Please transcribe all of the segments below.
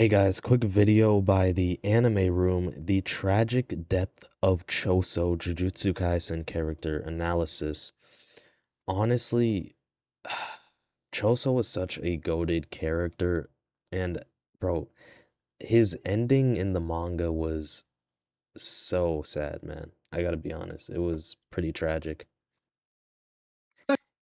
Hey guys, quick video by the Anime Room, the tragic depth of Choso Jujutsu Kaisen character analysis. Honestly, Choso was such a goated character, and bro, his ending in the manga was so sad, man. I gotta be honest, it was pretty tragic.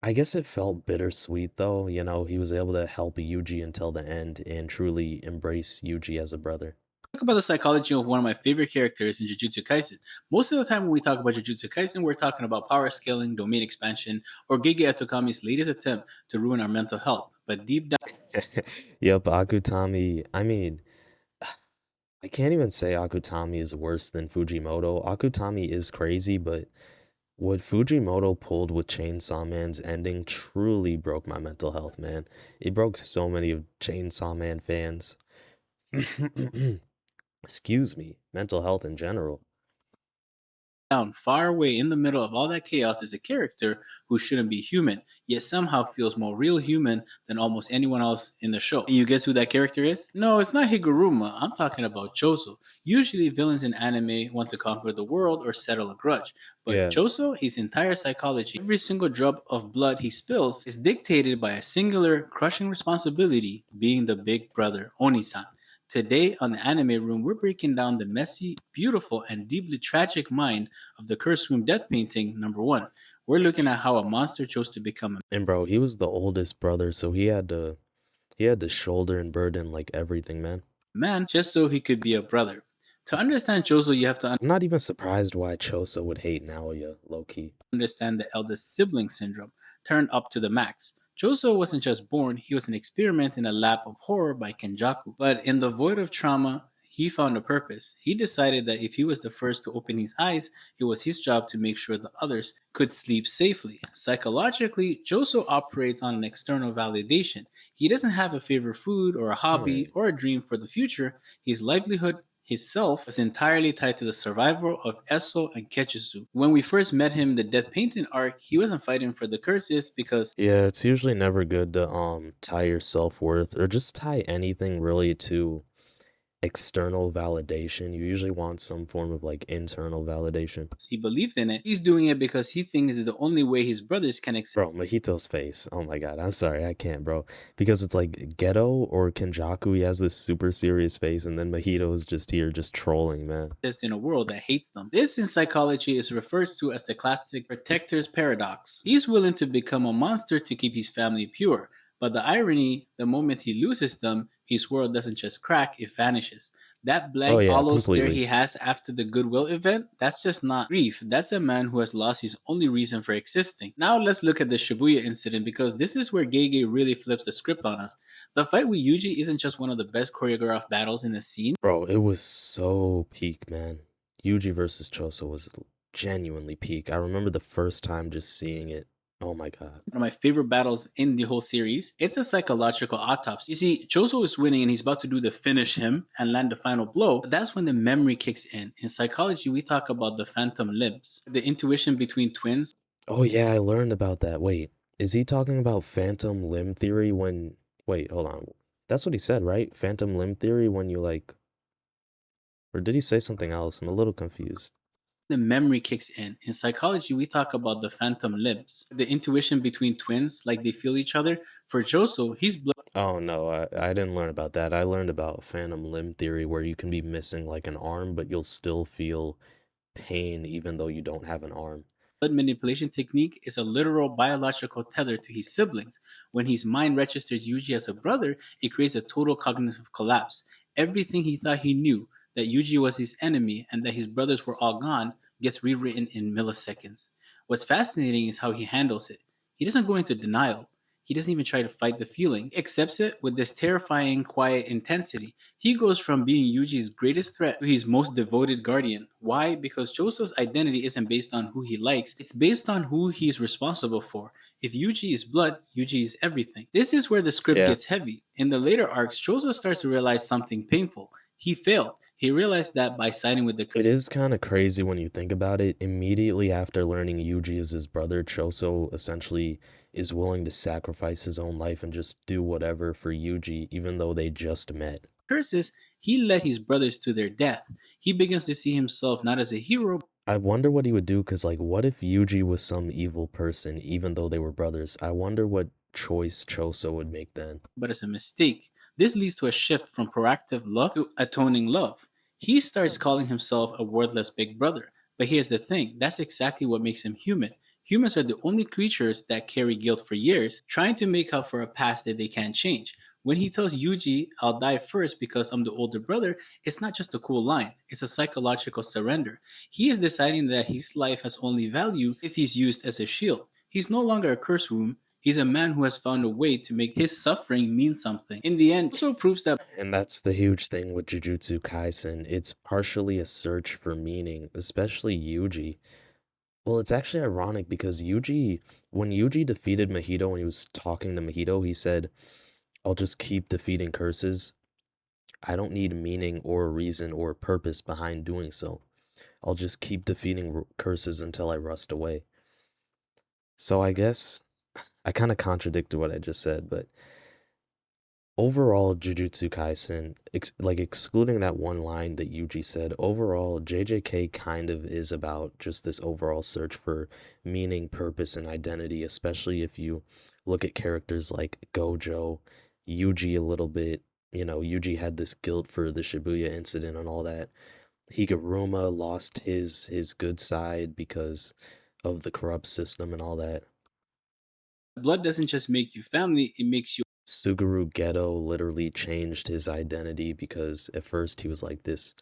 I guess it felt bittersweet though, he was able to help Yuji until the end and truly embrace Yuji as a brother. Talk about the psychology of one of my favorite characters in Jujutsu Kaisen. Most of the time when we talk about Jujutsu Kaisen, we're talking about power scaling, domain expansion, or Gege Atokami's latest attempt to ruin our mental health. But deep down, Yep, Akutami. I mean, I can't even say Akutami is worse than Fujimoto. Akutami is crazy, but what Fujimoto pulled with Chainsaw Man's ending truly broke my mental health, man. It broke so many of Chainsaw Man fans. Excuse me, mental health in general. far away in the middle of all that chaos, is a character who shouldn't be human, yet somehow feels more real human than almost anyone else in the show. And you guess who that character is? No, it's not Higuruma. I'm talking about Choso. Usually, villains in anime want to conquer the world or settle a grudge. But Yeah. Choso, his entire psychology, every single drop of blood he spills, is dictated by a singular, crushing responsibility, being the big brother, Onisan. Today on the Anime Room, we're breaking down the messy, beautiful, and deeply tragic mind of the Cursed Room Death Painting #1. We're looking at how a monster chose to become And bro, he was the oldest brother, so he had to shoulder and burden like everything, man. a man just so he could be a brother. To understand Chozo, you have to I'm not even surprised why Choso would hate Naoya, low key. understand the eldest sibling syndrome, turned up to the max. Chozo wasn't just born, he was an experiment in a lab of horror by Kenjaku. But in the void of trauma, he found a purpose. He decided that if he was the first to open his eyes, it was his job to make sure the others could sleep safely. Psychologically, Chozo operates on an external validation. He doesn't have a favorite food or a hobby Right. or a dream for the future. His livelihood, his self, was entirely tied to the survival of Eso and Ketsusu. When we first met him in the Death Painting arc, he wasn't fighting for the curses because Yeah, it's usually never good to tie your self-worth or just tie anything really to external validation. You usually want some form of like internal validation. he believed in it. He's doing it because he thinks it's the only way his brothers can accept Bro, Mahito's face. Oh my God. I'm sorry. I can't, bro. Because it's like Ghetto or Kenjaku, he has this super serious face, and then Mahito is just here just trolling, man. this in a world that hates them. This in psychology is referred to as the classic protector's paradox. He's willing to become a monster to keep his family pure, but the irony, the moment he loses them, his world doesn't just crack, it vanishes. That Oh blank, yeah, hollow stare completely. he has after the Goodwill event, that's just not grief. That's a man who has lost his only reason for existing. Now let's look at the Shibuya incident because this is where Gege really flips the script on us. The fight with Yuji isn't just one of the best choreographed battles in the scene. Bro, it was so peak, man. Yuji versus Choso was genuinely peak. I remember the first time just seeing it. Oh my God. One of my favorite battles in the whole series. It's a psychological autopsy. You see, Choso is winning and he's about to do the finish him and land the final blow. But that's when the memory kicks in. In psychology, we talk about the phantom limbs, the intuition between twins. Oh yeah, I learned about that. Wait, is he talking about phantom limb theory when wait, hold on. That's what he said, right? Phantom limb theory when you like or did he say something else? I'm a little confused. The memory kicks in. In psychology, we talk about the phantom limbs, the intuition between twins, like they feel each other. For Choso, he's Oh no, I didn't learn about that. I learned about phantom limb theory where you can be missing like an arm, but you'll still feel pain even though you don't have an arm. blood manipulation technique is a literal biological tether to his siblings. When his mind registers Yuji as a brother, it creates a total cognitive collapse. Everything he thought he knew, that Yuji was his enemy and that his brothers were all gone, gets rewritten in milliseconds. What's fascinating is how he handles it. He doesn't go into denial. He doesn't even try to fight the feeling. He accepts it with this terrifying, quiet intensity. He goes from being Yuji's greatest threat to his most devoted guardian. Why? Because Choso's identity isn't based on who he likes, it's based on who he is responsible for. If Yuji is blood, Yuji is everything. This is where the script Yeah. gets heavy. In the later arcs, Choso starts to realize something painful. He failed. He realized that by siding with the It is kind of crazy when you think about it. Immediately after learning Yuji is his brother, Choso essentially is willing to sacrifice his own life and just do whatever for Yuji, even though they just met. curses, he led his brothers to their death. He begins to see himself not as a hero, I wonder what he would do, because, like, what if Yuji was some evil person, even though they were brothers? I wonder what choice Choso would make then. but as a mistake. This leads to a shift from proactive love to atoning love. He starts calling himself a worthless big brother. But here's the thing, that's exactly what makes him human. Humans are the only creatures that carry guilt for years, trying to make up for a past that they can't change. When he tells Yuji, I'll die first because I'm the older brother, it's not just a cool line, it's a psychological surrender. He is deciding that his life has only value if he's used as a shield. He's no longer a curse wound, he's a man who has found a way to make his suffering mean something. In the end, it also proves that And that's the huge thing with Jujutsu Kaisen. It's partially a search for meaning, especially Yuji. Well, it's actually ironic because when Yuji defeated Mahito, when he was talking to Mahito, he said, I'll just keep defeating curses. I don't need meaning or reason or purpose behind doing so. I'll just keep defeating curses until I rust away. So I guess I kind of contradicted what I just said, but overall, Jujutsu Kaisen, like excluding that one line that Yuji said, overall, JJK kind of is about just this overall search for meaning, purpose, and identity, especially if you look at characters like Gojo, Yuji a little bit. You know, Yuji had this guilt for the Shibuya incident and all that. Higuruma lost his good side because of the corrupt system and all that. blood doesn't just make you family, it makes you Suguru Geto literally changed his identity because at first he was like this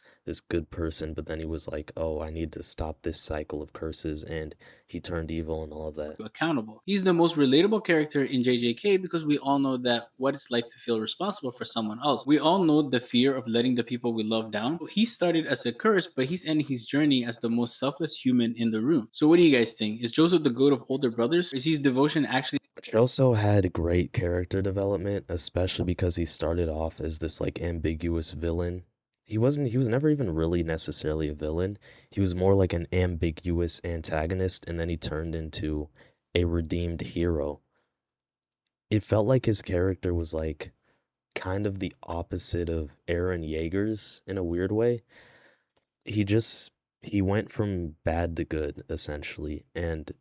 good person, but then he was like, "Oh, I need to stop this cycle of curses," and he turned evil and all of that. accountable. He's the most relatable character in JJK because we all know that what it's like to feel responsible for someone else. We all know the fear of letting the people we love down. He started as a curse, but he's ending his journey as the most selfless human in the room. So what do you guys think? Is Joseph the goat of older brothers? Is his devotion actually Choso had great character development, especially because he started off as this like ambiguous villain. He was never even really necessarily a villain. He was more like an ambiguous antagonist, and then he turned into a redeemed hero. It felt like his character was like kind of the opposite of Aaron Yeager's in a weird way. He just he went from bad to good essentially, and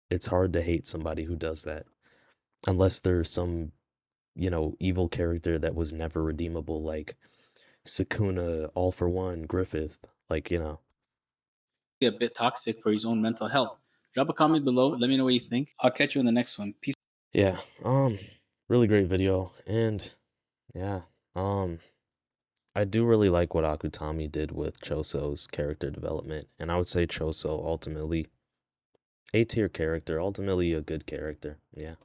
it's hard to hate somebody who does that unless there's some, evil character that was never redeemable, like Sukuna, All for One, Griffith, like. a bit toxic for his own mental health? Drop a comment below. Let me know what you think. I'll catch you in the next one. Peace. Yeah, really great video, and yeah, um, I do really like what Akutami did with Choso's character development, and I would say Choso ultimately A tier character, ultimately a good character. Yeah.